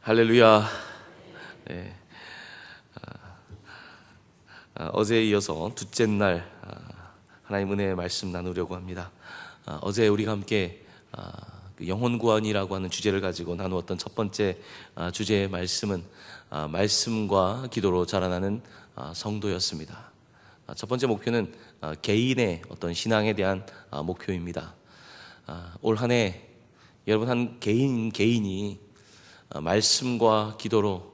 할렐루야. 네. 어제에 이어서 둘째 날 하나님 은혜의 말씀 나누려고 합니다. 어제 우리가 함께 영혼 구원이라고 하는 주제를 가지고 나누었던 첫 번째 주제의 말씀은 말씀과 기도로 자라나는 성도였습니다. 첫 번째 목표는 개인의 어떤 신앙에 대한 목표입니다. 올 한 해 여러분 한 개인이 말씀과 기도로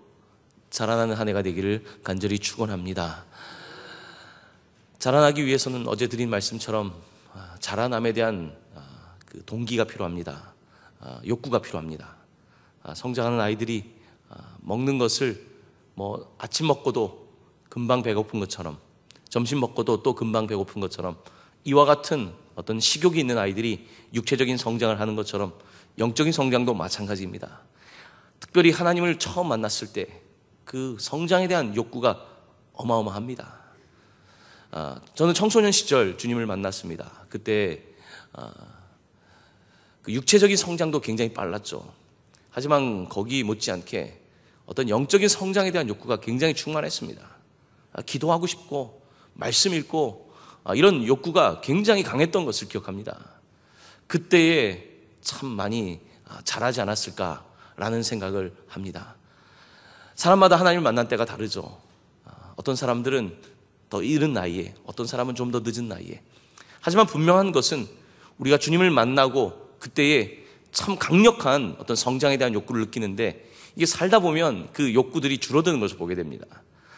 자라나는 한 해가 되기를 간절히 축원합니다. 자라나기 위해서는 어제 드린 말씀처럼 자라남에 대한 그 동기가 필요합니다. 욕구가 필요합니다. 성장하는 아이들이 먹는 것을 아침 먹고도 금방 배고픈 것처럼, 점심 먹고도 또 금방 배고픈 것처럼, 이와 같은 어떤 식욕이 있는 아이들이 육체적인 성장을 하는 것처럼 영적인 성장도 마찬가지입니다. 특별히 하나님을 처음 만났을 때 그 성장에 대한 욕구가 어마어마합니다. 저는 청소년 시절 주님을 만났습니다. 그때 그 육체적인 성장도 굉장히 빨랐죠. 하지만 거기 못지않게 어떤 영적인 성장에 대한 욕구가 굉장히 충만했습니다. 기도하고 싶고 말씀 읽고 이런 욕구가 굉장히 강했던 것을 기억합니다. 그때에 참 많이 자라지 않았을까라는 생각을 합니다. 사람마다 하나님을 만난 때가 다르죠. 어떤 사람들은 더 이른 나이에, 어떤 사람은 좀 더 늦은 나이에. 하지만 분명한 것은 우리가 주님을 만나고 그때에 참 강력한 어떤 성장에 대한 욕구를 느끼는데, 이게 살다 보면 그 욕구들이 줄어드는 것을 보게 됩니다.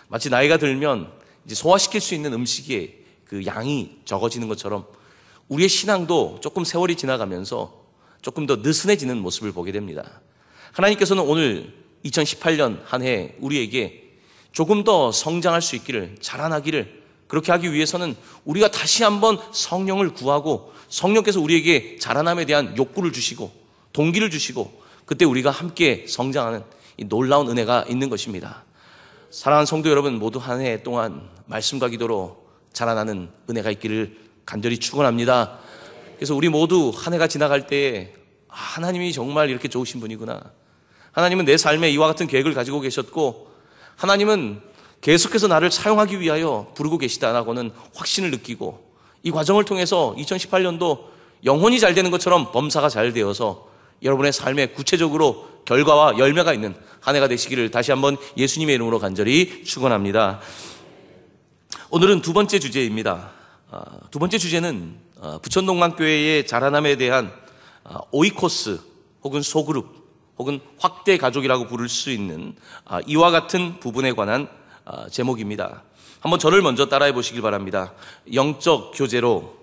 마치 나이가 들면 이제 소화시킬 수 있는 음식의 그 양이 적어지는 것처럼 우리의 신앙도 조금 세월이 지나가면서 조금 더 느슨해지는 모습을 보게 됩니다. 하나님께서는 오늘 2018년 한 해 우리에게 조금 더 성장할 수 있기를, 자라나기를, 그렇게 하기 위해서는 우리가 다시 한번 성령을 구하고 성령께서 우리에게 자라남에 대한 욕구를 주시고 동기를 주시고 그때 우리가 함께 성장하는 이 놀라운 은혜가 있는 것입니다. 사랑하는 성도 여러분, 모두 한 해 동안 말씀과 기도로 자라나는 은혜가 있기를 간절히 축원합니다. 그래서 우리 모두 한 해가 지나갈 때에 하나님이 정말 이렇게 좋으신 분이구나, 하나님은 내 삶에 이와 같은 계획을 가지고 계셨고 하나님은 계속해서 나를 사용하기 위하여 부르고 계시다라고는 확신을 느끼고, 이 과정을 통해서 2018년도 영혼이 잘 되는 것처럼 범사가 잘 되어서 여러분의 삶에 구체적으로 결과와 열매가 있는 한 해가 되시기를 다시 한번 예수님의 이름으로 간절히 축원합니다. 오늘은 두 번째 주제입니다. 두 번째 주제는 부천동강교회의 자라남에 대한 오이코스 혹은 소그룹 혹은 확대 가족이라고 부를 수 있는 이와 같은 부분에 관한 제목입니다. 한번 저를 먼저 따라해 보시길 바랍니다. 영적 교제로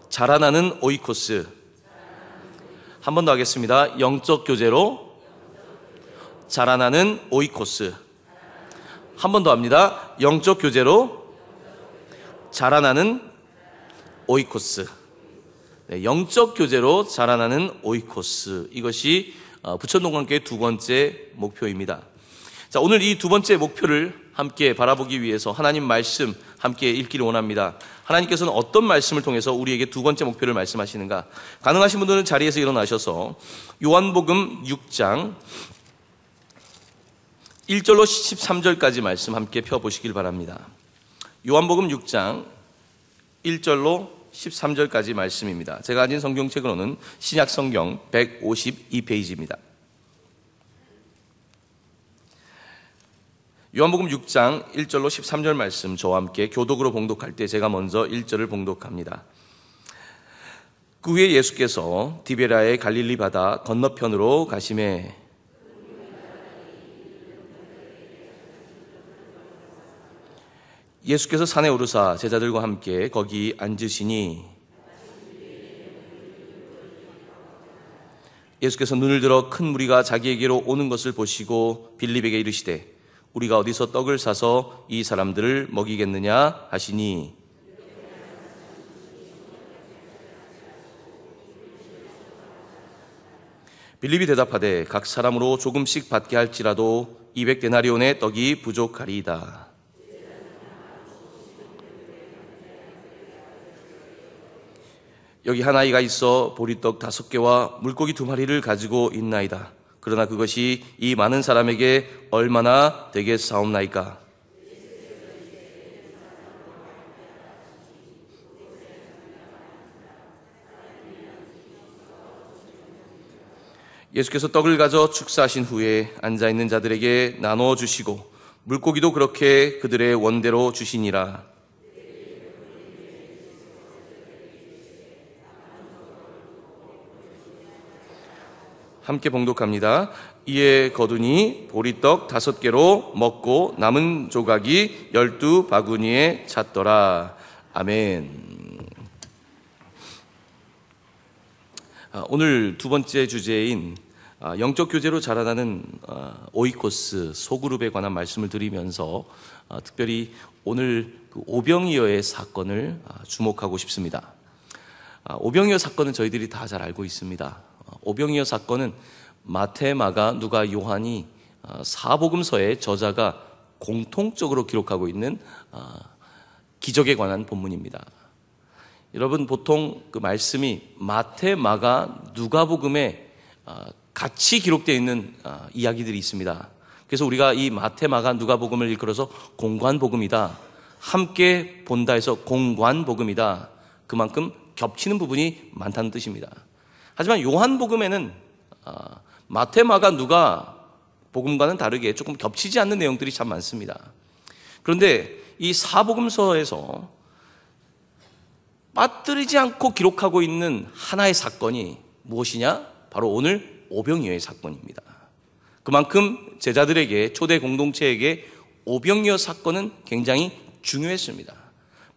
자라나는 오이코스. 한 번 더 하겠습니다. 영적 교제로 자라나는 오이코스. 한 번 더 합니다. 영적 교제로 자라나는 오이코스. 네, 영적 교제로 자라나는 오이코스. 이것이 부천동강교회 두 번째 목표입니다. 자, 오늘 이 두 번째 목표를 함께 바라보기 위해서 하나님 말씀 함께 읽기를 원합니다. 하나님께서는 어떤 말씀을 통해서 우리에게 두 번째 목표를 말씀하시는가? 가능하신 분들은 자리에서 일어나셔서 요한복음 6장 1절로 13절까지 말씀 함께 펴보시길 바랍니다. 요한복음 6장 1절로 13절까지 말씀입니다. 제가 가진 성경책으로는 신약성경 152페이지입니다. 요한복음 6장 1절로 13절 말씀 저와 함께 교독으로 봉독할 때 제가 먼저 1절을 봉독합니다. 그 후에 예수께서 디베라의 갈릴리 바다 건너편으로 가시매 예수께서 산에 오르사 제자들과 함께 거기 앉으시니 예수께서 눈을 들어 큰 무리가 자기에게로 오는 것을 보시고 빌립에게 이르시되 우리가 어디서 떡을 사서 이 사람들을 먹이겠느냐 하시니 빌립이 대답하되 각 사람으로 조금씩 받게 할지라도 200데나리온의 떡이 부족하리이다. 여기 한 아이가 있어 보리떡 5개와 물고기 2마리를 가지고 있나이다. 그러나 그것이 이 많은 사람에게 얼마나 되겠사옵나이까. 예수께서 떡을 가져 축사하신 후에 앉아있는 자들에게 나눠 주시고 물고기도 그렇게 그들의 원대로 주시니라. 함께 봉독합니다. 이에 거두니 보리떡 5개로 먹고 남은 조각이 12바구니에 찼더라. 아멘. 오늘 두 번째 주제인 영적 교제로 자라나는 오이코스 소그룹에 관한 말씀을 드리면서 특별히 오늘 그 오병이어의 사건을 주목하고 싶습니다. 오병이어 사건은 저희들이 다 잘 알고 있습니다. 오병이어 사건은 마태, 마가, 누가, 요한이 사복음서의 저자가 공통적으로 기록하고 있는 기적에 관한 본문입니다. 여러분, 보통 그 말씀이 마태, 마가, 누가복음에 같이 기록되어 있는 이야기들이 있습니다. 그래서 우리가 이 마태, 마가, 누가복음을 일컬어서 공관복음이다, 함께 본다 해서 공관복음이다, 그만큼 겹치는 부분이 많다는 뜻입니다. 하지만 요한복음에는 마태, 마가, 누가 복음과는 다르게 조금 겹치지 않는 내용들이 참 많습니다. 그런데 이 사복음서에서 빠뜨리지 않고 기록하고 있는 하나의 사건이 무엇이냐? 바로 오늘 오병이어의 사건입니다. 그만큼 제자들에게, 초대 공동체에게 오병이어 사건은 굉장히 중요했습니다.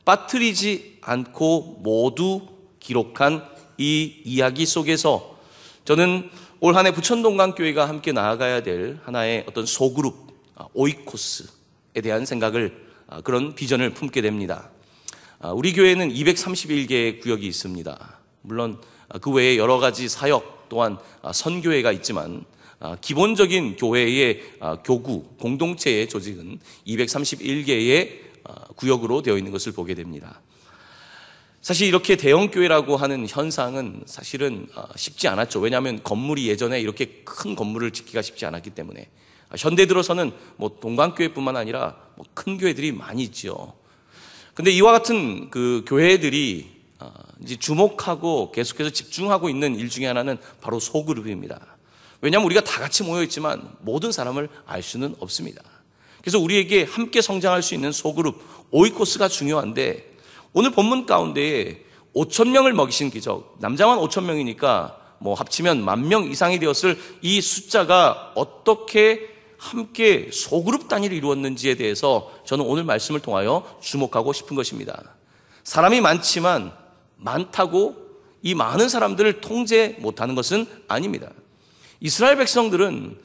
빠뜨리지 않고 모두 기록한 이 이야기 속에서 저는 올 한 해 부천동강교회가 함께 나아가야 될 하나의 어떤 소그룹, 오이코스에 대한 생각을, 그런 비전을 품게 됩니다. 우리 교회는 231개의 구역이 있습니다. 물론 그 외에 여러 가지 사역 또한 선교회가 있지만 기본적인 교회의 교구, 공동체의 조직은 231개의 구역으로 되어 있는 것을 보게 됩니다. 사실 이렇게 대형교회라고 하는 현상은 사실은 쉽지 않았죠. 왜냐하면 건물이 예전에 이렇게 큰 건물을 짓기가 쉽지 않았기 때문에. 현대 들어서는 뭐 동강교회뿐만 아니라 뭐 큰 교회들이 많이 있죠. 근데 이와 같은 그 교회들이 이제 주목하고 계속해서 집중하고 있는 일 중에 하나는 바로 소그룹입니다. 왜냐하면 우리가 다 같이 모여 있지만 모든 사람을 알 수는 없습니다. 그래서 우리에게 함께 성장할 수 있는 소그룹, 오이코스가 중요한데, 오늘 본문 가운데에 5,000명을 먹이신 기적, 남자만 5,000명이니까 뭐 합치면 10,000명 이상이 되었을 이 숫자가 어떻게 함께 소그룹 단위를 이루었는지에 대해서 저는 오늘 말씀을 통하여 주목하고 싶은 것입니다. 사람이 많지만 많다고 이 많은 사람들을 통제 못하는 것은 아닙니다. 이스라엘 백성들은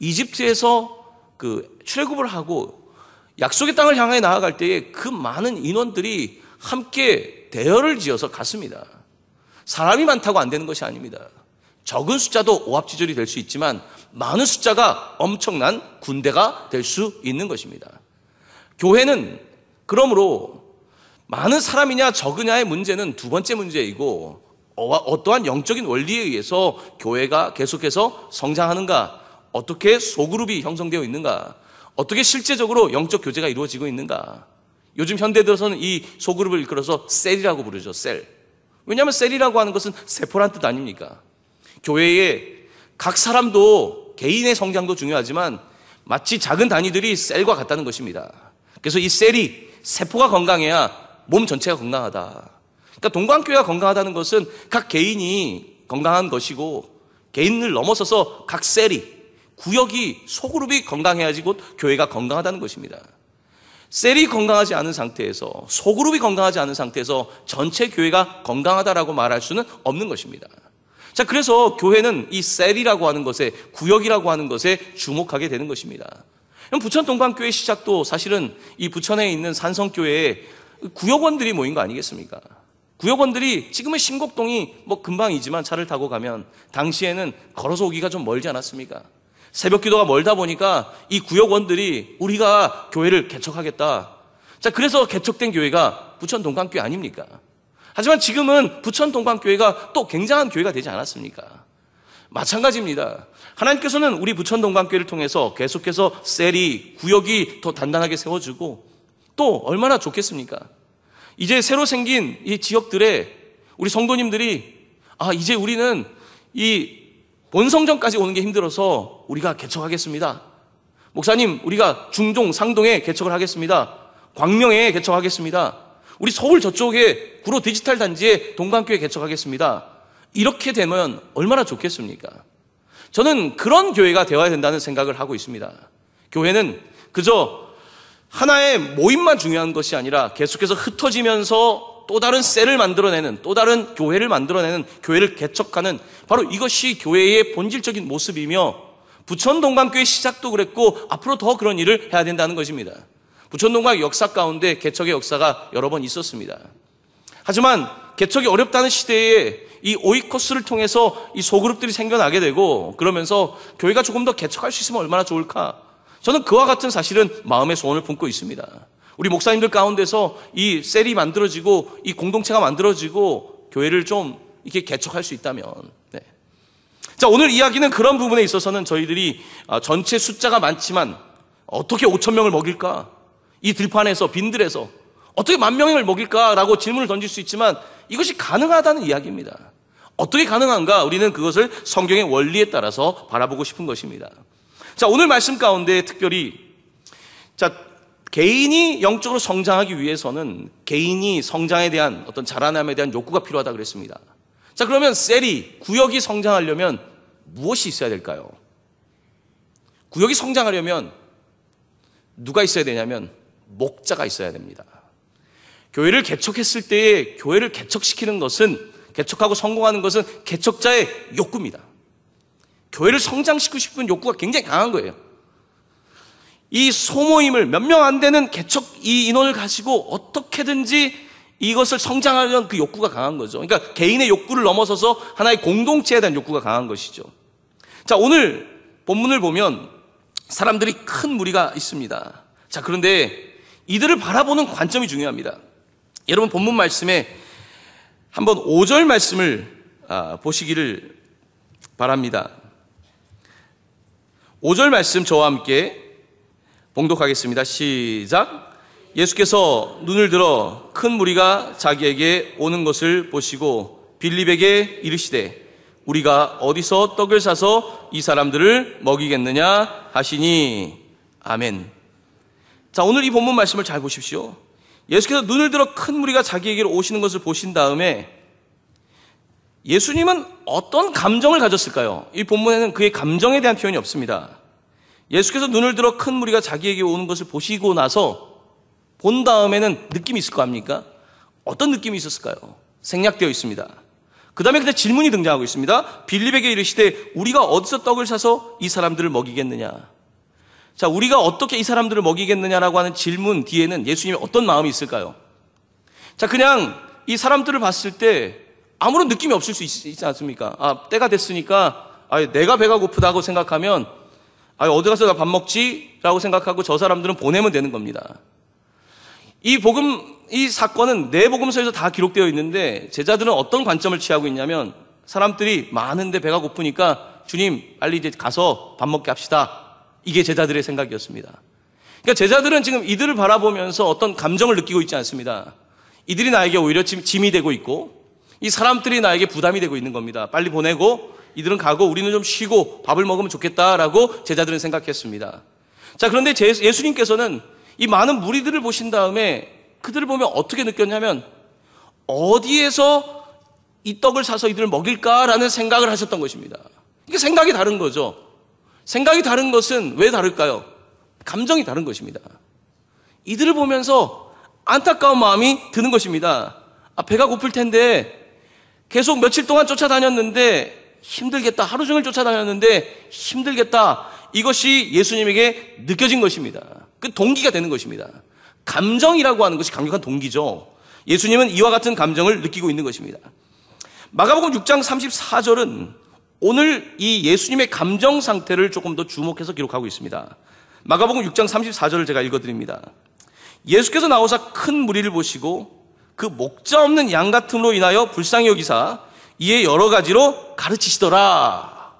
이집트에서 그 출애굽을 하고 약속의 땅을 향해 나아갈 때에 그 많은 인원들이 함께 대열을 지어서 갔습니다. 사람이 많다고 안 되는 것이 아닙니다. 적은 숫자도 오합지졸이 될 수 있지만 많은 숫자가 엄청난 군대가 될 수 있는 것입니다. 교회는 그러므로 많은 사람이냐 적으냐의 문제는 두 번째 문제이고, 어떠한 영적인 원리에 의해서 교회가 계속해서 성장하는가, 어떻게 소그룹이 형성되어 있는가, 어떻게 실제적으로 영적 교제가 이루어지고 있는가. 요즘 현대 들어서는 이 소그룹을 일컬어서 셀이라고 부르죠. 셀. 왜냐하면 셀이라고 하는 것은 세포란 뜻 아닙니까? 교회에 각 사람도 개인의 성장도 중요하지만 마치 작은 단위들이 셀과 같다는 것입니다. 그래서 이 셀이, 세포가 건강해야 몸 전체가 건강하다. 그러니까 동광교회가 건강하다는 것은 각 개인이 건강한 것이고, 개인을 넘어서서 각 셀이, 구역이, 소그룹이 건강해야지 곧 교회가 건강하다는 것입니다. 셀이 건강하지 않은 상태에서, 소그룹이 건강하지 않은 상태에서 전체 교회가 건강하다라고 말할 수는 없는 것입니다. 자, 그래서 교회는 이 셀이라고 하는 것에, 구역이라고 하는 것에 주목하게 되는 것입니다. 부천 동광교회 시작도 사실은 이 부천에 있는 산성교회에 구역원들이 모인 거 아니겠습니까? 구역원들이, 지금은 신곡동이 뭐 금방이지만 차를 타고 가면 당시에는 걸어서 오기가 좀 멀지 않았습니까? 새벽 기도가 멀다 보니까 이 구역원들이 우리가 교회를 개척하겠다. 자, 그래서 개척된 교회가 부천 동광교회 아닙니까? 하지만 지금은 부천 동광교회가 또 굉장한 교회가 되지 않았습니까? 마찬가지입니다. 하나님께서는 우리 부천동방교회를 통해서 계속해서 셀이, 구역이 더 단단하게 세워지고 또 얼마나 좋겠습니까? 이제 새로 생긴 이 지역들에 우리 성도님들이 이제 우리는 이 본성전까지 오는 게 힘들어서 우리가 개척하겠습니다. 목사님, 우리가 중동, 상동에 개척을 하겠습니다. 광명에 개척하겠습니다. 우리 서울 저쪽에 구로 디지털 단지에 동방교회 개척하겠습니다. 이렇게 되면 얼마나 좋겠습니까? 저는 그런 교회가 되어야 된다는 생각을 하고 있습니다. 교회는 그저 하나의 모임만 중요한 것이 아니라 계속해서 흩어지면서 또 다른 셀을 만들어내는, 또 다른 교회를 만들어내는, 교회를 개척하는, 바로 이것이 교회의 본질적인 모습이며 부천동방교회 시작도 그랬고 앞으로 더 그런 일을 해야 된다는 것입니다. 부천동방 역사 가운데 개척의 역사가 여러 번 있었습니다. 하지만 개척이 어렵다는 시대에 이 오이코스를 통해서 이 소그룹들이 생겨나게 되고 그러면서 교회가 조금 더 개척할 수 있으면 얼마나 좋을까? 저는 그와 같은 사실은 마음의 소원을 품고 있습니다. 우리 목사님들 가운데서 이 셀이 만들어지고 이 공동체가 만들어지고 교회를 좀 이렇게 개척할 수 있다면, 네. 자, 오늘 이야기는 그런 부분에 있어서는 저희들이 전체 숫자가 많지만 어떻게 5,000명을 먹일까? 이 들판에서, 빈들에서 어떻게 10,000명을 먹일까라고 질문을 던질 수 있지만 이것이 가능하다는 이야기입니다. 어떻게 가능한가? 우리는 그것을 성경의 원리에 따라서 바라보고 싶은 것입니다. 자, 오늘 말씀 가운데 특별히 개인이 영적으로 성장하기 위해서는 개인이 성장에 대한 어떤 자라남에 대한 욕구가 필요하다 그랬습니다. 자, 그러면 셀이, 구역이 성장하려면 무엇이 있어야 될까요? 구역이 성장하려면 누가 있어야 되냐면 목자가 있어야 됩니다. 교회를 개척했을 때에 교회를 개척시키는 것은, 개척하고 성공하는 것은 개척자의 욕구입니다. 교회를 성장시키고 싶은 욕구가 굉장히 강한 거예요. 이 소모임을 몇 명 안 되는 개척 이 인원을 가지고 어떻게든지 이것을 성장하려는 그 욕구가 강한 거죠. 그러니까 개인의 욕구를 넘어서서 하나의 공동체에 대한 욕구가 강한 것이죠. 자, 오늘 본문을 보면 사람들이 큰 무리가 있습니다. 자, 그런데 이들을 바라보는 관점이 중요합니다. 여러분 본문 말씀에 한번 5절 말씀을 보시기를 바랍니다. 5절 말씀 저와 함께 봉독하겠습니다. 시작. 예수께서 눈을 들어 큰 무리가 자기에게 오는 것을 보시고 빌립에게 이르시되 우리가 어디서 떡을 사서 이 사람들을 먹이겠느냐 하시니. 아멘. 자, 오늘 이 본문 말씀을 잘 보십시오. 예수께서 눈을 들어 큰 무리가 자기에게로 오시는 것을 보신 다음에 예수님은 어떤 감정을 가졌을까요? 이 본문에는 그의 감정에 대한 표현이 없습니다. 예수께서 눈을 들어 큰 무리가 자기에게 오는 것을 보시고 나서 본 다음에는 느낌이 있을 거 아닙니까? 어떤 느낌이 있었을까요? 생략되어 있습니다. 그 다음에 그때 질문이 등장하고 있습니다. 빌립에게 이르시되 우리가 어디서 떡을 사서 이 사람들을 먹이겠느냐. 자, 우리가 어떻게 이 사람들을 먹이겠느냐라고 하는 질문 뒤에는 예수님의 어떤 마음이 있을까요? 자, 그냥 이 사람들을 봤을 때 아무런 느낌이 없을 수 있지 않습니까? 때가 됐으니까 내가 배가 고프다고 생각하면 어디 가서 나 밥 먹지? 라고 생각하고 저 사람들은 보내면 되는 겁니다. 이 사건은 네 복음서에서 다 기록되어 있는데 제자들은 어떤 관점을 취하고 있냐면 사람들이 많은데 배가 고프니까 주님 빨리 이제 가서 밥 먹게 합시다. 이게 제자들의 생각이었습니다. 그러니까 제자들은 지금 이들을 바라보면서 어떤 감정을 느끼고 있지 않습니다. 이들이 나에게 오히려 짐이 되고 있고 이 사람들이 나에게 부담이 되고 있는 겁니다. 빨리 보내고 이들은 가고 우리는 좀 쉬고 밥을 먹으면 좋겠다라고 제자들은 생각했습니다. 자, 그런데 예수님께서는 이 많은 무리들을 보신 다음에 그들을 보면 어떻게 느꼈냐면 어디에서 이 떡을 사서 이들을 먹일까라는 생각을 하셨던 것입니다. 이게 생각이 다른 거죠. 생각이 다른 것은 왜 다를까요? 감정이 다른 것입니다. 이들을 보면서 안타까운 마음이 드는 것입니다. 배가 고플 텐데 계속 며칠 동안 쫓아다녔는데 힘들겠다. 하루 종일 쫓아다녔는데 힘들겠다. 이것이 예수님에게 느껴진 것입니다. 그 동기가 되는 것입니다. 감정이라고 하는 것이 강력한 동기죠. 예수님은 이와 같은 감정을 느끼고 있는 것입니다. 마가복음 6장 34절은 오늘 이 예수님의 감정 상태를 조금 더 주목해서 기록하고 있습니다. 마가복음 6장 34절을 제가 읽어드립니다. 예수께서 나오사 큰 무리를 보시고 그 목자 없는 양 같음으로 인하여 불쌍히 여기사 이에 여러 가지로 가르치시더라.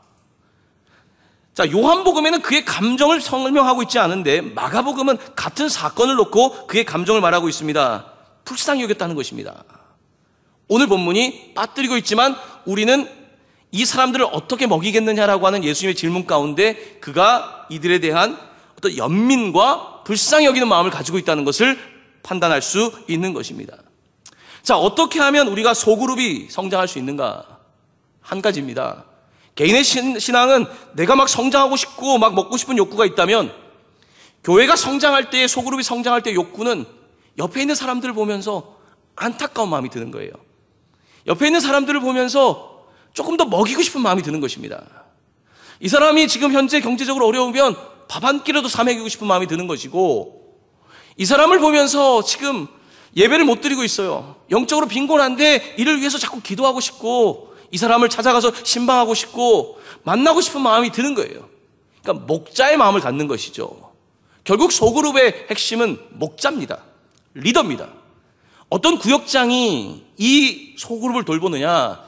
자, 요한복음에는 그의 감정을 설명하고 있지 않은데 마가복음은 같은 사건을 놓고 그의 감정을 말하고 있습니다. 불쌍히 여겼다는 것입니다. 오늘 본문이 빠뜨리고 있지만 우리는 이 사람들을 어떻게 먹이겠느냐라고 하는 예수님의 질문 가운데 그가 이들에 대한 어떤 연민과 불쌍히 여기는 마음을 가지고 있다는 것을 판단할 수 있는 것입니다. 자, 어떻게 하면 우리가 소그룹이 성장할 수 있는가? 한 가지입니다. 개인의 신앙은 내가 막 성장하고 싶고 막 먹고 싶은 욕구가 있다면 교회가 성장할 때, 소그룹이 성장할 때 욕구는 옆에 있는 사람들을 보면서 안타까운 마음이 드는 거예요. 옆에 있는 사람들을 보면서 조금 더 먹이고 싶은 마음이 드는 것입니다. 이 사람이 지금 현재 경제적으로 어려우면 밥 한 끼라도 사 먹이고 싶은 마음이 드는 것이고, 이 사람을 보면서 지금 예배를 못 드리고 있어요. 영적으로 빈곤한데 이를 위해서 자꾸 기도하고 싶고 이 사람을 찾아가서 신방하고 싶고 만나고 싶은 마음이 드는 거예요. 그러니까 목자의 마음을 갖는 것이죠. 결국 소그룹의 핵심은 목자입니다. 리더입니다. 어떤 구역장이 이 소그룹을 돌보느냐,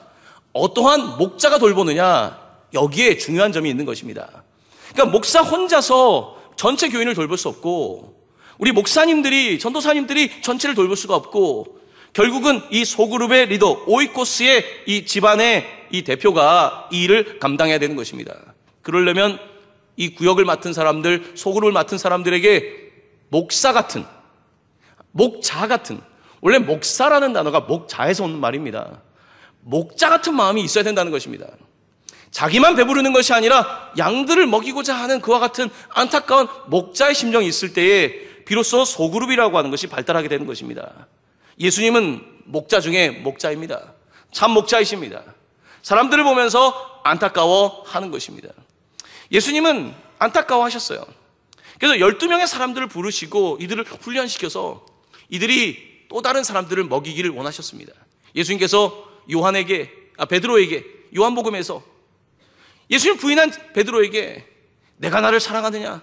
어떠한 목자가 돌보느냐, 여기에 중요한 점이 있는 것입니다. 그러니까 목사 혼자서 전체 교인을 돌볼 수 없고, 우리 목사님들이, 전도사님들이 전체를 돌볼 수가 없고, 결국은 이 소그룹의 리더, 오이코스의 이 집안의 이 대표가 이 일을 감당해야 되는 것입니다. 그러려면 이 구역을 맡은 사람들, 소그룹을 맡은 사람들에게 목사 같은, 목자 같은, 원래 목사라는 단어가 목자에서 온 말입니다. 목자 같은 마음이 있어야 된다는 것입니다. 자기만 배부르는 것이 아니라 양들을 먹이고자 하는 그와 같은 안타까운 목자의 심정이 있을 때에 비로소 소그룹이라고 하는 것이 발달하게 되는 것입니다. 예수님은 목자 중에 목자입니다. 참 목자이십니다. 사람들을 보면서 안타까워하는 것입니다. 예수님은 안타까워하셨어요. 그래서 12명의 사람들을 부르시고 이들을 훈련시켜서 이들이 또 다른 사람들을 먹이기를 원하셨습니다. 예수님께서 베드로에게 요한복음에서 예수님 부인한 베드로에게 내가 나를 사랑하느냐,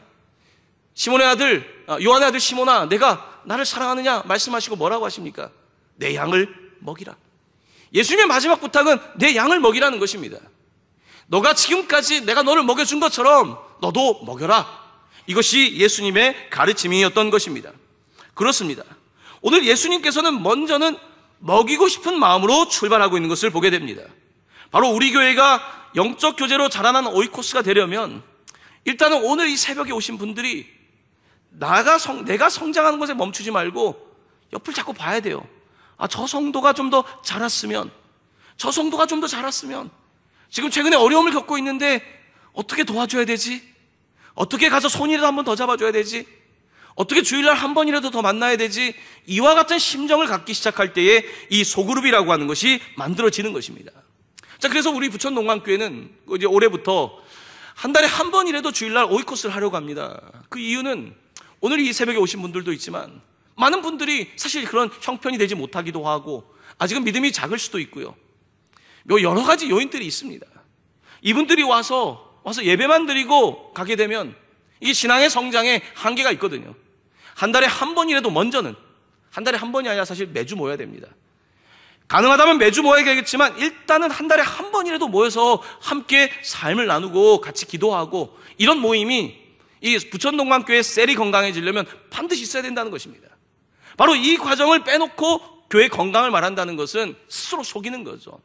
시몬의 아들, 요한의 아들 시몬아, 내가 나를 사랑하느냐 말씀하시고 뭐라고 하십니까? 내 양을 먹이라. 예수님의 마지막 부탁은 내 양을 먹이라는 것입니다. 너가 지금까지 내가 너를 먹여준 것처럼 너도 먹여라. 이것이 예수님의 가르침이었던 것입니다. 그렇습니다. 오늘 예수님께서는 먼저는 먹이고 싶은 마음으로 출발하고 있는 것을 보게 됩니다. 바로 우리 교회가 영적 교제로 자라난 오이코스가 되려면 일단은 오늘 이 새벽에 오신 분들이 내가 성장하는 것에 멈추지 말고 옆을 자꾸 봐야 돼요. 저 성도가 좀 더 자랐으면, 저 성도가 좀 더 자랐으면, 지금 최근에 어려움을 겪고 있는데 어떻게 도와줘야 되지? 어떻게 가서 손이라도 한 번 더 잡아줘야 되지? 어떻게 주일날 한 번이라도 더 만나야 되지? 이와 같은 심정을 갖기 시작할 때에 이 소그룹이라고 하는 것이 만들어지는 것입니다. 자, 그래서 우리 부천농광교회는 이제 올해부터 한 달에 한 번이라도 주일날 오이코스를 하려고 합니다. 그 이유는 오늘 이 새벽에 오신 분들도 있지만 많은 분들이 사실 그런 형편이 되지 못하기도 하고 아직은 믿음이 작을 수도 있고요. 여러 가지 요인들이 있습니다. 이분들이 와서 예배만 드리고 가게 되면 이게 신앙의 성장에 한계가 있거든요. 한 달에 한 번이라도 먼저는, 한 달에 한 번이 아니라 사실 매주 모여야 됩니다. 가능하다면 매주 모여야 되겠지만 일단은 한 달에 한 번이라도 모여서 함께 삶을 나누고 같이 기도하고 이런 모임이 이 부천동광교회 셀이 건강해지려면 반드시 있어야 된다는 것입니다. 바로 이 과정을 빼놓고 교회 건강을 말한다는 것은 스스로 속이는 거죠.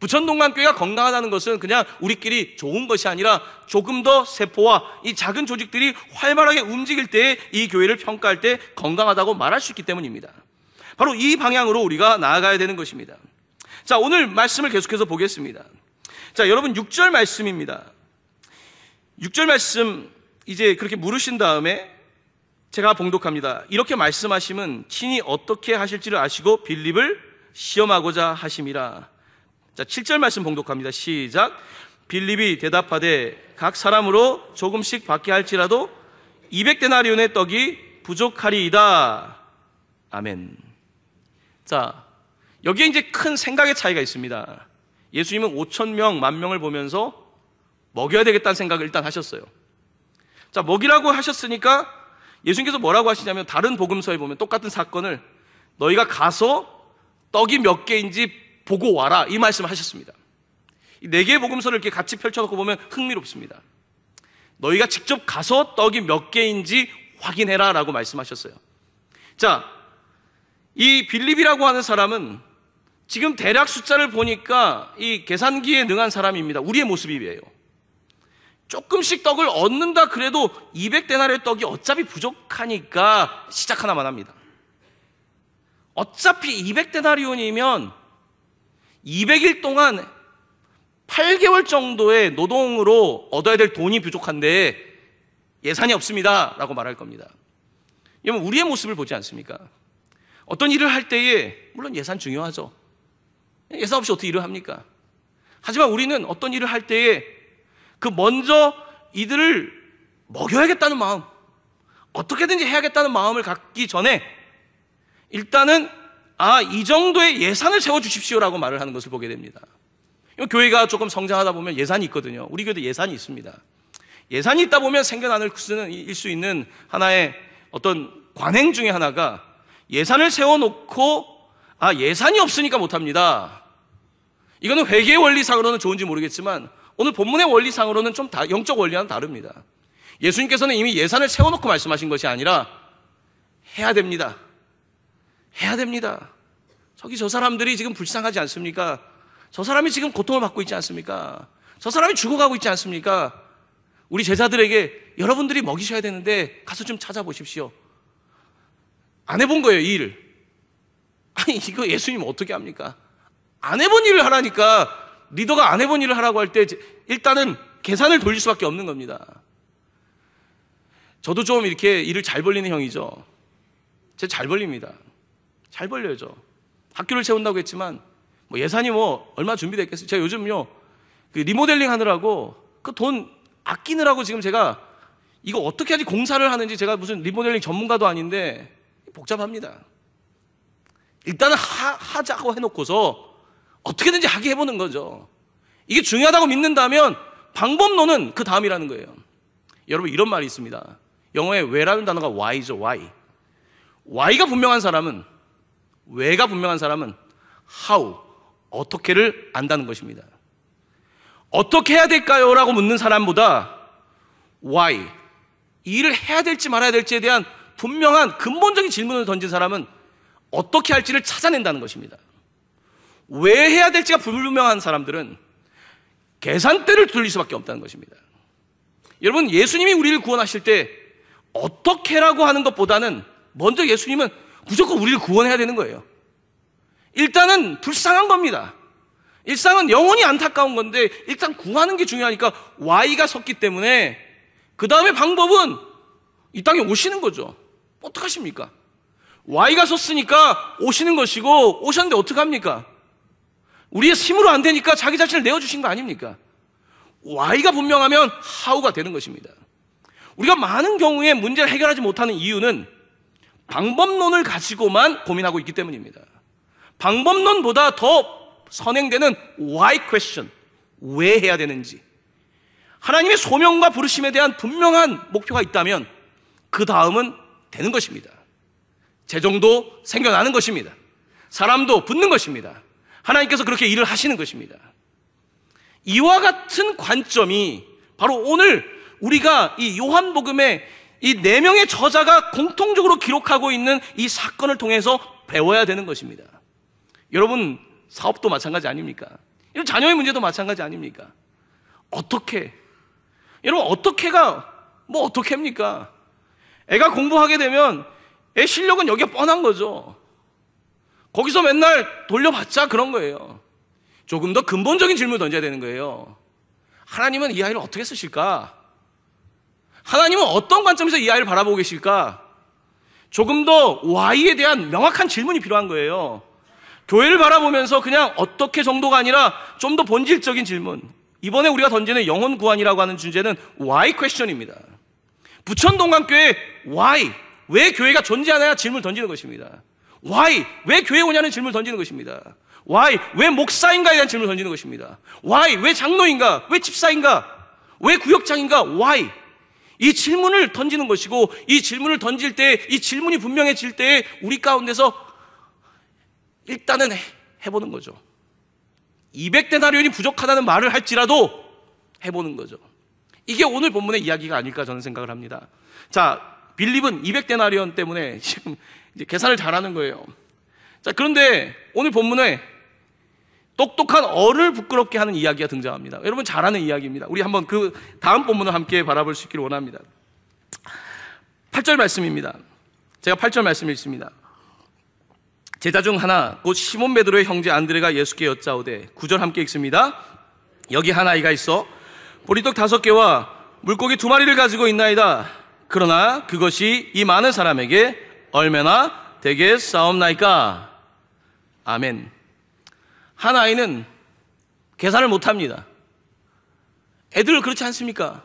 부천동광교회가 건강하다는 것은 그냥 우리끼리 좋은 것이 아니라 조금 더 세포와 이 작은 조직들이 활발하게 움직일 때 이 교회를 평가할 때 건강하다고 말할 수 있기 때문입니다. 바로 이 방향으로 우리가 나아가야 되는 것입니다. 자, 오늘 말씀을 계속해서 보겠습니다. 자, 여러분 6절 말씀입니다. 6절 말씀 이제 그렇게 물으신 다음에 제가 봉독합니다. 이렇게 말씀하심은 친히 어떻게 하실지를 아시고 빌립을 시험하고자 하심이라. 자, 7절 말씀 봉독합니다. 시작. 빌립이 대답하되 각 사람으로 조금씩 받게 할지라도 200데나리온의 떡이 부족하리이다. 아멘. 자, 여기에 이제 큰 생각의 차이가 있습니다. 예수님은 5,000명, 10,000명을 보면서 먹여야 되겠다는 생각을 일단 하셨어요. 자, 먹이라고 하셨으니까 예수님께서 뭐라고 하시냐면 다른 복음서에 보면 똑같은 사건을 너희가 가서 떡이 몇 개인지 보고 와라 이 말씀을 하셨습니다. 이 4개의 복음서를 이렇게 같이 펼쳐놓고 보면 흥미롭습니다. 너희가 직접 가서 떡이 몇 개인지 확인해라 라고 말씀하셨어요. 자, 이 빌립이라고 하는 사람은 지금 대략 숫자를 보니까 이 계산기에 능한 사람입니다. 우리의 모습이에요. 조금씩 떡을 얻는다 그래도 200데나리의 떡이 어차피 부족하니까 시작 하나만 합니다. 어차피 200데나리온이면 200일 동안 8개월 정도의 노동으로 얻어야 될 돈이 부족한데 예산이 없습니다 라고 말할 겁니다. 여러분, 우리의 모습을 보지 않습니까? 어떤 일을 할 때에 물론 예산 중요하죠. 예산 없이 어떻게 일을 합니까? 하지만 우리는 어떤 일을 할 때에 그 먼저 이들을 먹여야겠다는 마음, 어떻게든지 해야겠다는 마음을 갖기 전에 일단은 이 정도의 예산을 세워주십시오라고 말을 하는 것을 보게 됩니다. 교회가 조금 성장하다 보면 예산이 있거든요. 우리 교회도 예산이 있습니다. 예산이 있다 보면 생겨날 수 있는 하나의 어떤 관행 중에 하나가 예산을 세워놓고 예산이 없으니까 못합니다. 이거는 회계의 원리상으로는 좋은지 모르겠지만 오늘 본문의 원리상으로는 좀 영적 원리와는 다릅니다. 예수님께서는 이미 예산을 세워놓고 말씀하신 것이 아니라 해야 됩니다. 해야 됩니다. 저 사람들이 지금 불쌍하지 않습니까? 저 사람이 지금 고통을 받고 있지 않습니까? 저 사람이 죽어가고 있지 않습니까? 우리 제자들에게 여러분들이 먹이셔야 되는데 가서 좀 찾아보십시오. 안 해본 거예요, 이 일을. 아니, 이거 예수님 어떻게 합니까? 안 해본 일을 하라니까. 리더가 안 해본 일을 하라고 할 때 일단은 계산을 돌릴 수밖에 없는 겁니다. 저도 좀 이렇게 일을 잘 벌리는 형이죠. 제가 잘 벌립니다. 잘 벌려야죠. 학교를 세운다고 했지만 예산이 얼마 준비됐겠어요. 제가 요즘요 그 리모델링 하느라고 그 돈 아끼느라고 지금 제가 이거 어떻게 하지 공사를 하는지 제가 무슨 리모델링 전문가도 아닌데 복잡합니다. 일단은 하자고 해놓고서 어떻게든지 하게 해보는 거죠. 이게 중요하다고 믿는다면 방법론은 그 다음이라는 거예요. 여러분, 이런 말이 있습니다. 영어에 where라는 단어가 why죠. why. why가 분명한 사람은, 왜가 분명한 사람은 how, 어떻게를 안다는 것입니다. 어떻게 해야 될까요? 라고 묻는 사람보다 why, 이 일을 해야 될지 말아야 될지에 대한 분명한 근본적인 질문을 던진 사람은 어떻게 할지를 찾아낸다는 것입니다. 왜 해야 될지가 불분명한 사람들은 계산대를 돌릴 수밖에 없다는 것입니다. 여러분, 예수님이 우리를 구원하실 때 어떻게라고 하는 것보다는 먼저 예수님은 무조건 우리를 구원해야 되는 거예요. 일단은 불쌍한 겁니다. 일상은 영원히 안타까운 건데 일단 구하는 게 중요하니까 Y가 섰기 때문에 그 다음에 방법은 이 땅에 오시는 거죠. 어떡하십니까? Y가 섰으니까 오시는 것이고, 오셨는데 어떡합니까? 우리의 힘으로 안 되니까 자기 자신을 내어주신 거 아닙니까? Y가 분명하면 How가 되는 것입니다. 우리가 많은 경우에 문제를 해결하지 못하는 이유는 방법론을 가지고만 고민하고 있기 때문입니다. 방법론보다 더 선행되는 Why question, 왜 해야 되는지, 하나님의 소명과 부르심에 대한 분명한 목표가 있다면 그 다음은 되는 것입니다. 재정도 생겨나는 것입니다. 사람도 붙는 것입니다. 하나님께서 그렇게 일을 하시는 것입니다. 이와 같은 관점이 바로 오늘 우리가 이 요한복음의 이 4명의 저자가 공통적으로 기록하고 있는 이 사건을 통해서 배워야 되는 것입니다. 여러분, 사업도 마찬가지 아닙니까? 이런 자녀의 문제도 마찬가지 아닙니까? 어떻게? 여러분, 어떻게가 어떻게 합니까? 애가 공부하게 되면 애 실력은 여기가 뻔한 거죠. 거기서 맨날 돌려봤자 그런 거예요. 조금 더 근본적인 질문을 던져야 되는 거예요. 하나님은 이 아이를 어떻게 쓰실까? 하나님은 어떤 관점에서 이 아이를 바라보고 계실까? 조금 더 Y에 대한 명확한 질문이 필요한 거예요. 교회를 바라보면서 그냥 어떻게 정도가 아니라 좀 더 본질적인 질문. 이번에 우리가 던지는 영혼 구원이라고 하는 주제는 Why question입니다. 부천동강교회 Why, 왜 교회가 존재하느냐 질문을 던지는 것입니다. Why, 왜 교회 오냐는 질문을 던지는 것입니다. Why, 왜 목사인가에 대한 질문을 던지는 것입니다. Why, 왜 장로인가, 왜 집사인가, 왜 구역장인가, Why. 이 질문을 던지는 것이고, 이 질문을 던질 때, 이 질문이 분명해질 때 우리 가운데서 일단은 해보는 거죠. 200데나리온이 부족하다는 말을 할지라도 해보는 거죠. 이게 오늘 본문의 이야기가 아닐까 저는 생각을 합니다. 자, 빌립은 200데나리온 때문에 지금 이제 계산을 잘하는 거예요. 자, 그런데 오늘 본문에 똑똑한 어를 부끄럽게 하는 이야기가 등장합니다. 여러분 잘 아는 이야기입니다. 우리 한번 그 다음 본문을 함께 바라볼 수 있기를 원합니다. 8절 말씀입니다. 제가 8절 말씀 읽습니다. 제자 중 하나 곧 시몬 베드로의 형제 안드레가 예수께 여짜오되 9절 함께 읽습니다. 여기 한 아이가 있어 보리떡 5개와 물고기 2마리를 가지고 있나이다. 그러나 그것이 이 많은 사람에게 얼마나 되겠사옵나이까. 아멘. 한 아이는 계산을 못합니다. 애들 그렇지 않습니까?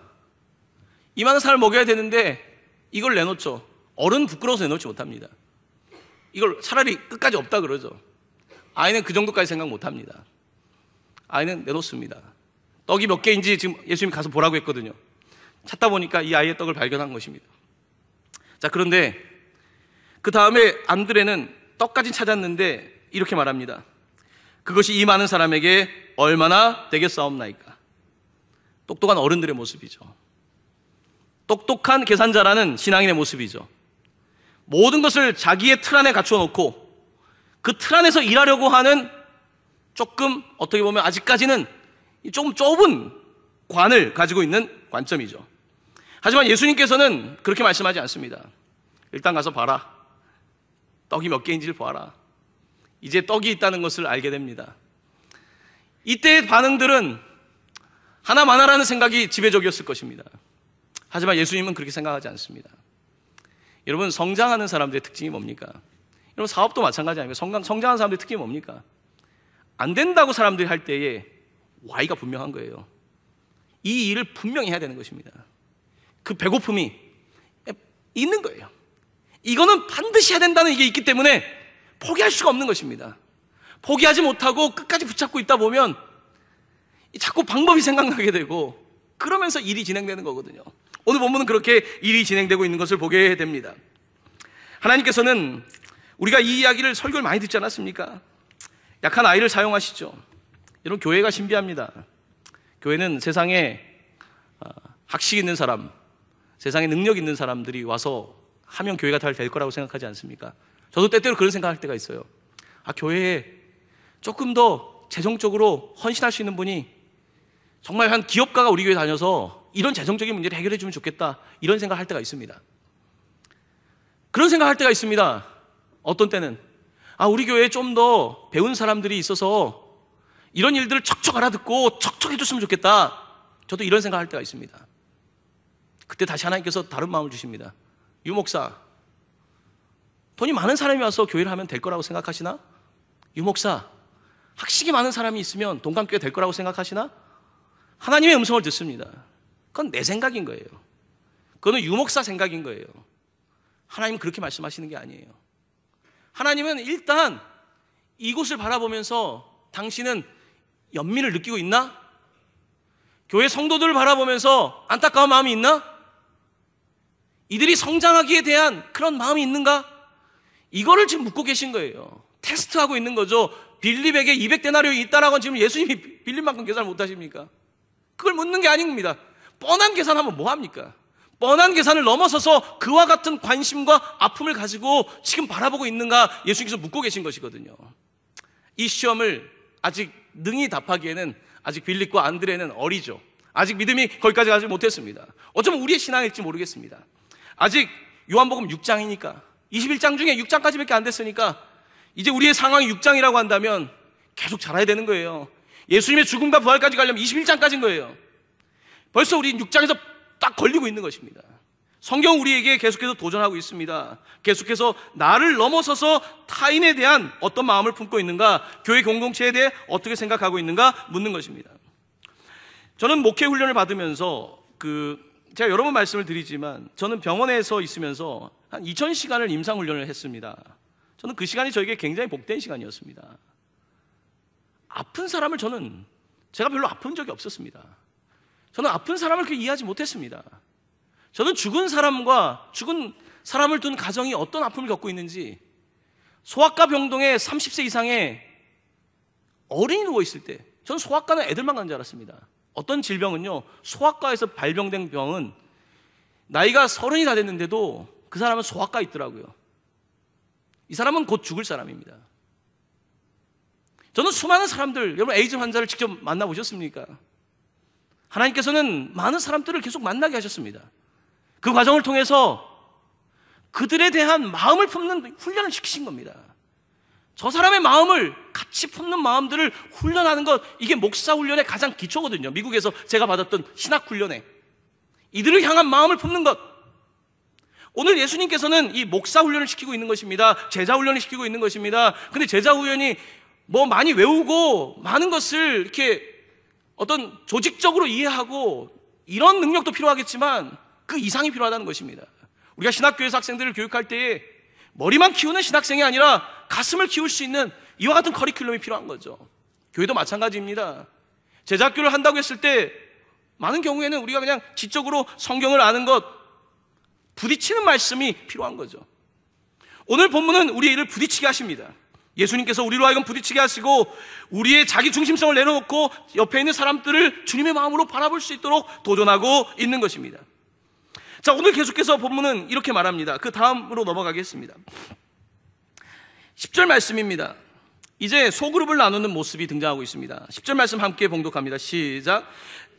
이 많은 사람을 먹여야 되는데 이걸 내놓죠. 어른 부끄러워서 내놓지 못합니다. 이걸 차라리 끝까지 없다 그러죠. 아이는 그 정도까지 생각 못합니다. 아이는 내놓습니다. 떡이 몇 개인지 지금 예수님이 가서 보라고 했거든요. 찾다 보니까 이 아이의 떡을 발견한 것입니다. 자, 그런데 그 다음에 안드레는 떡까지 찾았는데 이렇게 말합니다. 그것이 이 많은 사람에게 얼마나 되겠사옵나이까. 똑똑한 어른들의 모습이죠. 똑똑한 계산자라는 신앙인의 모습이죠. 모든 것을 자기의 틀 안에 갖추어 놓고 그 틀 안에서 일하려고 하는 조금 어떻게 보면 아직까지는 좀 좁은 관을 가지고 있는 관점이죠. 하지만 예수님께서는 그렇게 말씀하지 않습니다. 일단 가서 봐라. 떡이 몇 개인지를 봐라. 이제 떡이 있다는 것을 알게 됩니다. 이때의 반응들은 하나마나라는 생각이 지배적이었을 것입니다. 하지만 예수님은 그렇게 생각하지 않습니다. 여러분, 성장하는 사람들의 특징이 뭡니까? 여러분, 사업도 마찬가지 아닙니까? 성장하는 사람들의 특징이 뭡니까? 안 된다고 사람들이 할 때에 Y가 분명한 거예요. 이 일을 분명히 해야 되는 것입니다. 그 배고픔이 있는 거예요. 이거는 반드시 해야 된다는 이게 있기 때문에 포기할 수가 없는 것입니다. 포기하지 못하고 끝까지 붙잡고 있다 보면 자꾸 방법이 생각나게 되고 그러면서 일이 진행되는 거거든요. 오늘 본문은 그렇게 일이 진행되고 있는 것을 보게 됩니다. 하나님께서는 우리가 이 이야기를 설교를 많이 듣지 않았습니까? 약한 아이를 사용하시죠. 여러분, 교회가 신비합니다. 교회는 세상에 학식 있는 사람, 세상에 능력 있는 사람들이 와서 하면 교회가 잘 될 거라고 생각하지 않습니까? 저도 때때로 그런 생각할 때가 있어요. 교회에 조금 더 재정적으로 헌신할 수 있는 분이 정말 한 기업가가 우리 교회 다녀서 이런 재정적인 문제를 해결해 주면 좋겠다, 이런 생각할 때가 있습니다. 그런 생각할 때가 있습니다. 어떤 때는 우리 교회에 좀 더 배운 사람들이 있어서 이런 일들을 척척 알아듣고 척척 해줬으면 좋겠다, 저도 이런 생각할 때가 있습니다. 그때 다시 하나님께서 다른 마음을 주십니다. 유 목사, 돈이 많은 사람이 와서 교회를 하면 될 거라고 생각하시나? 유 목사, 학식이 많은 사람이 있으면 동감교회 될 거라고 생각하시나? 하나님의 음성을 듣습니다. 그건 내 생각인 거예요. 그거는 유 목사 생각인 거예요. 하나님은 그렇게 말씀하시는 게 아니에요. 하나님은 일단 이곳을 바라보면서 당신은 연민을 느끼고 있나? 교회 성도들을 바라보면서 안타까운 마음이 있나? 이들이 성장하기에 대한 그런 마음이 있는가? 이거를 지금 묻고 계신 거예요. 테스트하고 있는 거죠. 빌립에게 200데나리온이 있다라고 지금 예수님이 빌립만큼 계산을 못하십니까? 그걸 묻는 게 아닙니다. 뻔한 계산하면 뭐합니까? 뻔한 계산을 넘어서서 그와 같은 관심과 아픔을 가지고 지금 바라보고 있는가, 예수님께서 묻고 계신 것이거든요. 이 시험을 아직 능히 답하기에는 아직 빌립과 안드레는 어리죠. 아직 믿음이 거기까지 가지 못했습니다. 어쩌면 우리의 신앙일지 모르겠습니다. 아직 요한복음 6장이니까 21장 중에 6장까지밖에 안 됐으니까 이제 우리의 상황이 6장이라고 한다면 계속 자라야 되는 거예요. 예수님의 죽음과 부활까지 가려면 21장까지인 거예요. 벌써 우리 6장에서 딱 걸리고 있는 것입니다. 성경은 우리에게 계속해서 도전하고 있습니다. 계속해서 나를 넘어서서 타인에 대한 어떤 마음을 품고 있는가, 교회 공동체에 대해 어떻게 생각하고 있는가 묻는 것입니다. 저는 목회 훈련을 받으면서 제가 여러 번 말씀을 드리지만 저는 병원에서 있으면서 한 2000시간을 임상 훈련을 했습니다. 저는 그 시간이 저에게 굉장히 복된 시간이었습니다. 아픈 사람을 제가 별로 아픈 적이 없었습니다. 저는 아픈 사람을 그렇게 이해하지 못했습니다. 저는 죽은 사람을 둔 가정이 어떤 아픔을 겪고 있는지, 소아과 병동에 30세 이상의 어른이 누워있을 때, 저는 소아과는 애들만 가는 줄 알았습니다. 어떤 질병은요, 소아과에서 발병된 병은 나이가 30이 다 됐는데도 그 사람은 소아과에 있더라고요. 이 사람은 곧 죽을 사람입니다. 저는 수많은 사람들, 여러분 에이즈 환자를 직접 만나보셨습니까? 하나님께서는 많은 사람들을 계속 만나게 하셨습니다. 그 과정을 통해서 그들에 대한 마음을 품는 훈련을 시키신 겁니다. 저 사람의 마음을 같이 품는 마음들을 훈련하는 것, 이게 목사 훈련의 가장 기초거든요. 미국에서 제가 받았던 신학 훈련에 이들을 향한 마음을 품는 것. 오늘 예수님께서는 이 목사 훈련을 시키고 있는 것입니다. 제자 훈련을 시키고 있는 것입니다. 근데 제자 훈련이 뭐 많이 외우고 많은 것을 이렇게 어떤 조직적으로 이해하고 이런 능력도 필요하겠지만 그 이상이 필요하다는 것입니다. 우리가 신학교에서 학생들을 교육할 때에 머리만 키우는 신학생이 아니라 가슴을 키울 수 있는 이와 같은 커리큘럼이 필요한 거죠. 교회도 마찬가지입니다. 제자학교를 한다고 했을 때 많은 경우에는 우리가 그냥 지적으로 성경을 아는 것, 부딪히는 말씀이 필요한 거죠. 오늘 본문은 우리 일을 부딪히게 하십니다. 예수님께서 우리로 하여금 부딪히게 하시고 우리의 자기 중심성을 내려놓고 옆에 있는 사람들을 주님의 마음으로 바라볼 수 있도록 도전하고 있는 것입니다. 자, 오늘 계속해서 본문은 이렇게 말합니다. 그 다음으로 넘어가겠습니다. 10절 말씀입니다. 이제 소그룹을 나누는 모습이 등장하고 있습니다. 10절 말씀 함께 봉독합니다. 시작.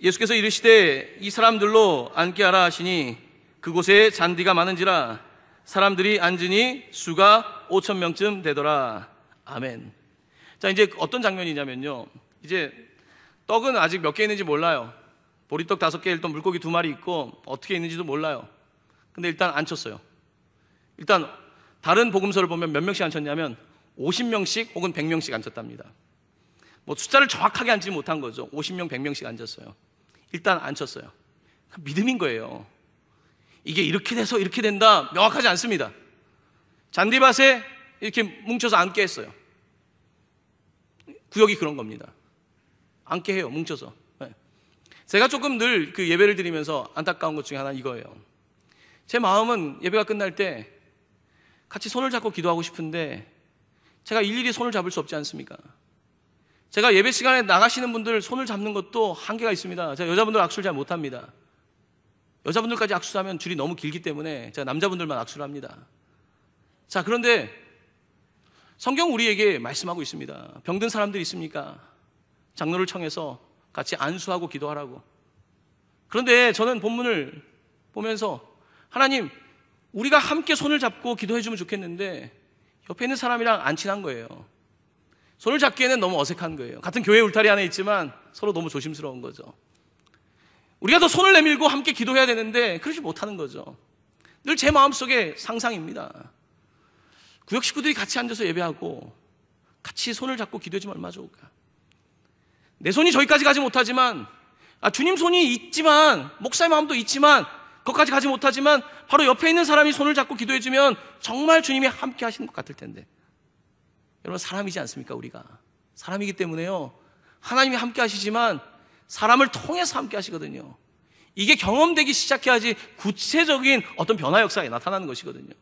예수께서 이르시되 이 사람들로 앉게 하라 하시니 그곳에 잔디가 많은지라 사람들이 앉으니 수가 5,000명쯤 되더라. 아멘. 자, 이제 어떤 장면이냐면요, 이제 떡은 아직 몇 개 있는지 몰라요. 보리떡 5개, 일단 물고기 2마리 있고 어떻게 있는지도 몰라요. 근데 일단 앉혔어요. 일단 다른 복음서를 보면 몇 명씩 앉혔냐면 50명씩 혹은 100명씩 앉혔답니다. 뭐 숫자를 정확하게 앉지 못한 거죠. 50명, 100명씩 앉았어요. 일단 앉혔어요. 믿음인 거예요. 이게 이렇게 돼서 이렇게 된다 명확하지 않습니다. 잔디밭에 이렇게 뭉쳐서 앉게 했어요. 구역이 그런 겁니다. 앉게 해요, 뭉쳐서. 네. 제가 조금 늘 그 예배를 드리면서 안타까운 것 중에 하나는 이거예요. 제 마음은 예배가 끝날 때 같이 손을 잡고 기도하고 싶은데 제가 일일이 손을 잡을 수 없지 않습니까? 제가 예배 시간에 나가시는 분들 손을 잡는 것도 한계가 있습니다. 제가 여자분들 악수를 잘 못합니다. 여자분들까지 악수하면 줄이 너무 길기 때문에 제가 남자분들만 악수를 합니다. 자, 그런데 성경 우리에게 말씀하고 있습니다. 병든 사람들이 있습니까? 장로를 청해서 같이 안수하고 기도하라고. 그런데 저는 본문을 보면서 하나님, 우리가 함께 손을 잡고 기도해 주면 좋겠는데 옆에 있는 사람이랑 안 친한 거예요. 손을 잡기에는 너무 어색한 거예요. 같은 교회 울타리 안에 있지만 서로 너무 조심스러운 거죠. 우리가 더 손을 내밀고 함께 기도해야 되는데 그러지 못하는 거죠. 늘 제 마음속에 상상입니다. 구역 식구들이 같이 앉아서 예배하고 같이 손을 잡고 기도해주면 얼마나 좋을까. 내 손이 저기까지 가지 못하지만, 주님 손이 있지만, 목사의 마음도 있지만 거기까지 가지 못하지만 바로 옆에 있는 사람이 손을 잡고 기도해주면 정말 주님이 함께 하시는 것 같을 텐데. 여러분, 사람이지 않습니까? 우리가 사람이기 때문에요, 하나님이 함께 하시지만 사람을 통해서 함께 하시거든요. 이게 경험되기 시작해야지 구체적인 어떤 변화 역사가 나타나는 것이거든요.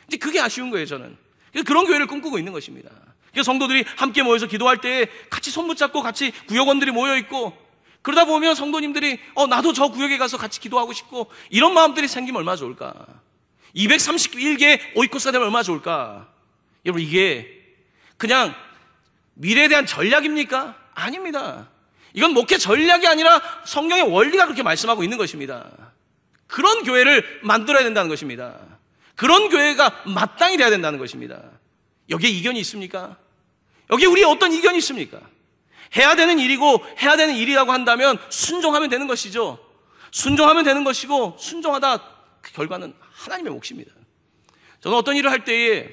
이제 그게 아쉬운 거예요, 저는. 그래서 그런 교회를 꿈꾸고 있는 것입니다. 그래서 성도들이 함께 모여서 기도할 때 같이 손 붙잡고 같이 구역원들이 모여있고, 그러다 보면 성도님들이 나도 저 구역에 가서 같이 기도하고 싶고, 이런 마음들이 생기면 얼마나 좋을까. 231개 오이코스가 되면 얼마나 좋을까. 여러분, 이게 그냥 미래에 대한 전략입니까? 아닙니다. 이건 목회 전략이 아니라 성경의 원리가 그렇게 말씀하고 있는 것입니다. 그런 교회를 만들어야 된다는 것입니다. 그런 교회가 마땅히 돼야 된다는 것입니다. 여기에 이견이 있습니까? 여기에 우리의 어떤 이견이 있습니까? 해야 되는 일이고 해야 되는 일이라고 한다면 순종하면 되는 것이죠. 순종하면 되는 것이고, 순종하다 그 결과는 하나님의 몫입니다. 저는 어떤 일을 할 때에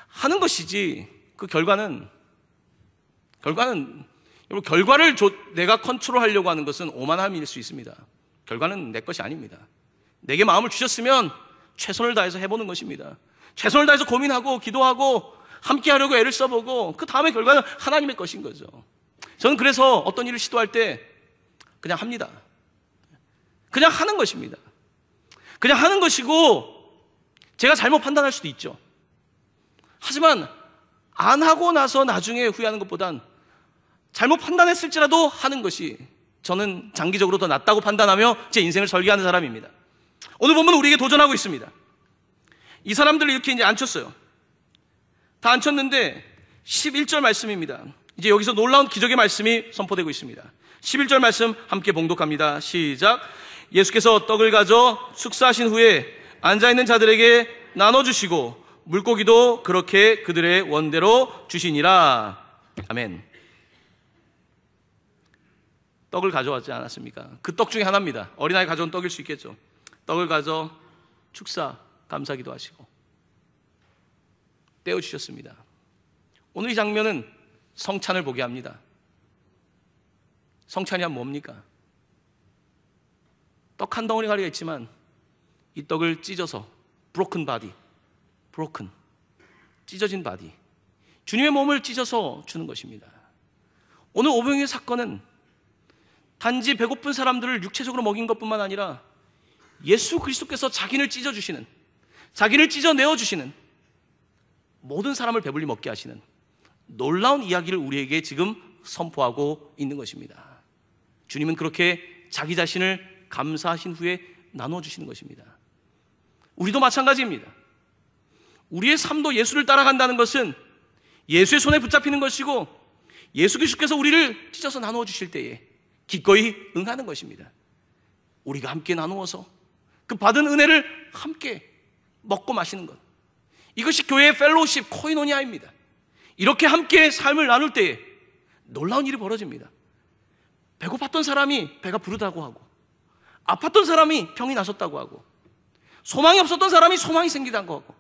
하는 것이지 그 결과는 여러분, 결과를 내가 컨트롤하려고 하는 것은 오만함일 수 있습니다. 결과는 내 것이 아닙니다. 내게 마음을 주셨으면 최선을 다해서 해보는 것입니다. 최선을 다해서 고민하고 기도하고 함께 하려고 애를 써보고 그 다음에 결과는 하나님의 것인 거죠. 저는 그래서 어떤 일을 시도할 때 그냥 합니다. 그냥 하는 것입니다. 그냥 하는 것이고, 제가 잘못 판단할 수도 있죠. 하지만 안 하고 나서 나중에 후회하는 것보단 잘못 판단했을지라도 하는 것이 저는 장기적으로 더 낫다고 판단하며 제 인생을 설계하는 사람입니다. 오늘 본문은 우리에게 도전하고 있습니다. 이 사람들을 이렇게 이제 앉혔어요. 다 앉혔는데 11절 말씀입니다. 이제 여기서 놀라운 기적의 말씀이 선포되고 있습니다. 11절 말씀 함께 봉독합니다. 시작. 예수께서 떡을 가져 축사하신 후에 앉아있는 자들에게 나눠주시고 물고기도 그렇게 그들의 원대로 주시니라. 아멘. 떡을 가져왔지 않았습니까? 그 떡 중에 하나입니다. 어린아이 가져온 떡일 수 있겠죠. 떡을 가져 축사 감사기도 하시고 떼어주셨습니다. 오늘 이 장면은 성찬을 보게 합니다. 성찬이 하면 뭡니까? 떡 한 덩어리가 있지만 이 떡을 찢어서 broken body, broken, 찢어진 바디, 주님의 몸을 찢어서 주는 것입니다. 오늘 오병이의 사건은 단지 배고픈 사람들을 육체적으로 먹인 것뿐만 아니라 예수 그리스도께서 자기를 찢어주시는, 자기를 찢어내어주시는, 모든 사람을 배불리 먹게 하시는 놀라운 이야기를 우리에게 지금 선포하고 있는 것입니다. 주님은 그렇게 자기 자신을 감사하신 후에 나눠주시는 것입니다. 우리도 마찬가지입니다. 우리의 삶도 예수를 따라간다는 것은 예수의 손에 붙잡히는 것이고 예수 그리스도께서 우리를 찢어서 나누어 주실 때에 기꺼이 응하는 것입니다. 우리가 함께 나누어서 그 받은 은혜를 함께 먹고 마시는 것, 이것이 교회의 펠로우십, 코이노니아입니다. 이렇게 함께 삶을 나눌 때에 놀라운 일이 벌어집니다. 배고팠던 사람이 배가 부르다고 하고, 아팠던 사람이 병이 나섰다고 하고, 소망이 없었던 사람이 소망이 생기다고 하고,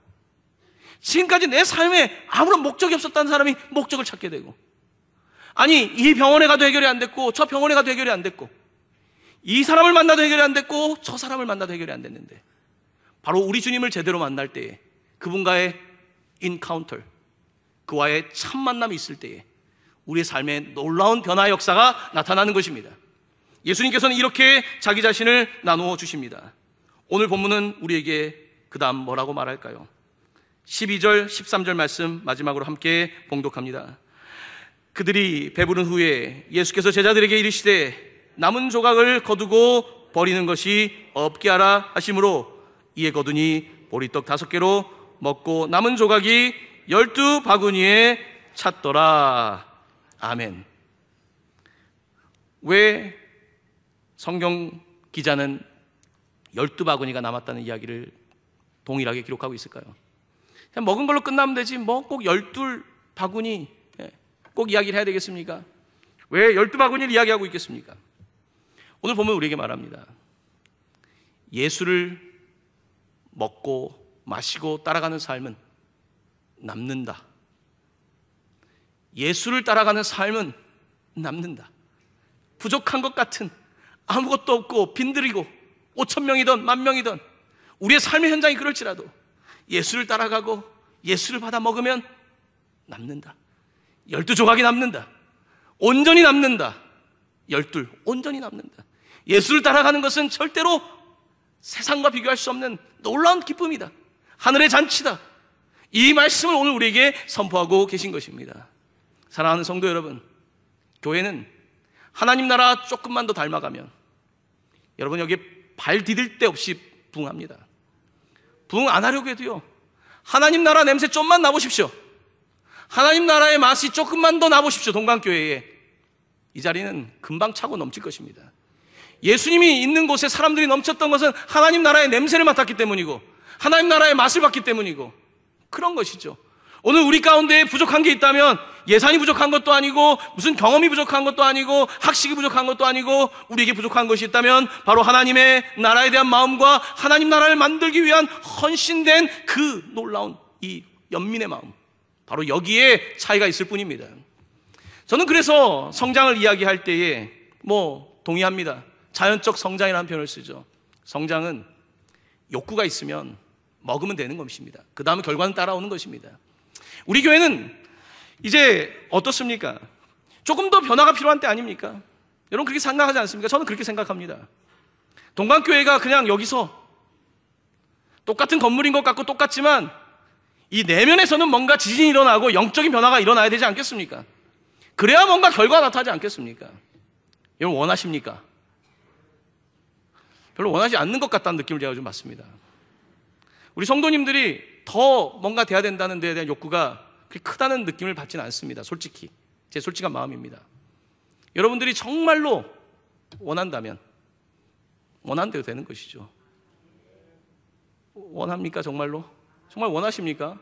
지금까지 내 삶에 아무런 목적이 없었다는 사람이 목적을 찾게 되고, 아니 이 병원에 가도 해결이 안 됐고 저 병원에 가도 해결이 안 됐고, 이 사람을 만나도 해결이 안 됐고 저 사람을 만나도 해결이 안 됐는데, 바로 우리 주님을 제대로 만날 때에, 그분과의 인카운터, 그와의 참 만남이 있을 때에 우리의 삶에 놀라운 변화의 역사가 나타나는 것입니다. 예수님께서는 이렇게 자기 자신을 나누어 주십니다. 오늘 본문은 우리에게 그 다음 뭐라고 말할까요? 12절, 13절 말씀 마지막으로 함께 봉독합니다. 그들이 배부른 후에 예수께서 제자들에게 이르시되 남은 조각을 거두고 버리는 것이 없게 하라 하심으로 이에 거두니 보리떡 5개로 먹고 남은 조각이 12바구니에 찼더라. 아멘. 왜 성경 기자는 12바구니가 남았다는 이야기를 동일하게 기록하고 있을까요? 그냥 먹은 걸로 끝나면 되지 뭐 꼭 12바구니 꼭 이야기를 해야 되겠습니까? 왜 12바구니를 이야기하고 있겠습니까? 오늘 보면 우리에게 말합니다. 예수를 먹고 마시고 따라가는 삶은 남는다. 예수를 따라가는 삶은 남는다. 부족한 것 같은, 아무것도 없고 빈들이고 5,000명이든 10,000명이든 우리의 삶의 현장이 그럴지라도 예수를 따라가고 예수를 받아 먹으면 남는다. 12조각이 남는다. 온전히 남는다. 12, 온전히 남는다. 예수를 따라가는 것은 절대로 세상과 비교할 수 없는 놀라운 기쁨이다. 하늘의 잔치다. 이 말씀을 오늘 우리에게 선포하고 계신 것입니다. 사랑하는 성도 여러분, 교회는 하나님 나라 조금만 더 닮아가면 여러분 여기에 발 디딜 데 없이 부흥합니다. 부흥 안 하려고 해도요, 하나님 나라 냄새 좀만 나보십시오. 하나님 나라의 맛이 조금만 더 나보십시오. 동강교회에 이 자리는 금방 차고 넘칠 것입니다. 예수님이 있는 곳에 사람들이 넘쳤던 것은 하나님 나라의 냄새를 맡았기 때문이고 하나님 나라의 맛을 봤기 때문이고 그런 것이죠. 오늘 우리 가운데 부족한 게 있다면 예산이 부족한 것도 아니고 무슨 경험이 부족한 것도 아니고 학식이 부족한 것도 아니고 우리에게 부족한 것이 있다면 바로 하나님의 나라에 대한 마음과 하나님 나라를 만들기 위한 헌신된 그 놀라운 이 연민의 마음, 바로 여기에 차이가 있을 뿐입니다. 저는 그래서 성장을 이야기할 때에 동의합니다. 자연적 성장이라는 표현을 쓰죠. 성장은 욕구가 있으면 먹으면 되는 것입니다. 그 다음에 결과는 따라오는 것입니다. 우리 교회는 이제 어떻습니까? 조금 더 변화가 필요한 때 아닙니까? 여러분 그렇게 생각하지 않습니까? 저는 그렇게 생각합니다. 동강교회가 그냥 여기서 똑같은 건물인 것 같고 똑같지만 이 내면에서는 뭔가 지진이 일어나고 영적인 변화가 일어나야 되지 않겠습니까? 그래야 뭔가 결과가 나타나지 않겠습니까? 여러분 원하십니까? 별로 원하지 않는 것 같다는 느낌을 제가 좀 받습니다. 우리 성도님들이 더 뭔가 돼야 된다는 데에 대한 욕구가 그렇게 크다는 느낌을 받지는 않습니다. 솔직히 제 솔직한 마음입니다. 여러분들이 정말로 원한다면 원한대로 되는 것이죠. 원합니까? 정말로? 정말 원하십니까?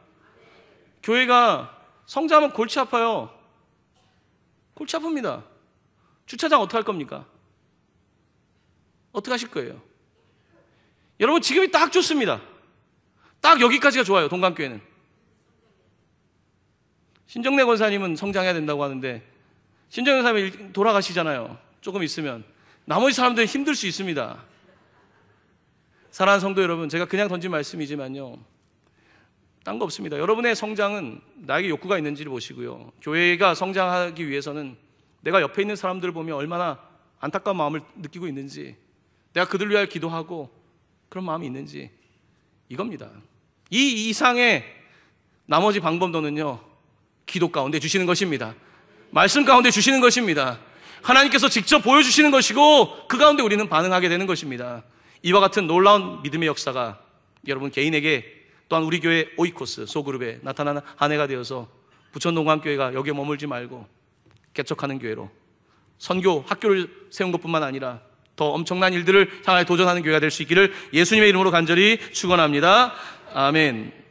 교회가 성장하면 골치 아파요. 골치 아픕니다. 주차장 어떻게 할 겁니까? 어떻게 하실 거예요? 여러분 지금이 딱 좋습니다. 딱 여기까지가 좋아요. 동강교회는. 신정래 권사님은 성장해야 된다고 하는데 신정래 권사님이 돌아가시잖아요. 조금 있으면 나머지 사람들은 힘들 수 있습니다. 사랑하는 성도 여러분, 제가 그냥 던진 말씀이지만요, 딴 거 없습니다. 여러분의 성장은 나에게 욕구가 있는지를 보시고요, 교회가 성장하기 위해서는 내가 옆에 있는 사람들을 보면 얼마나 안타까운 마음을 느끼고 있는지, 내가 그들을 위하여 기도하고 그런 마음이 있는지, 이겁니다. 이 이상의 나머지 방법론은요, 기도 가운데 주시는 것입니다. 말씀 가운데 주시는 것입니다. 하나님께서 직접 보여주시는 것이고 그 가운데 우리는 반응하게 되는 것입니다. 이와 같은 놀라운 믿음의 역사가 여러분 개인에게, 또한 우리 교회 오이코스 소그룹에 나타나는 한 해가 되어서 부천동광교회가 여기에 머물지 말고 개척하는 교회로, 선교 학교를 세운 것뿐만 아니라 더 엄청난 일들을 향하여 도전하는 교회가 될 수 있기를 예수님의 이름으로 간절히 축원합니다. 아멘.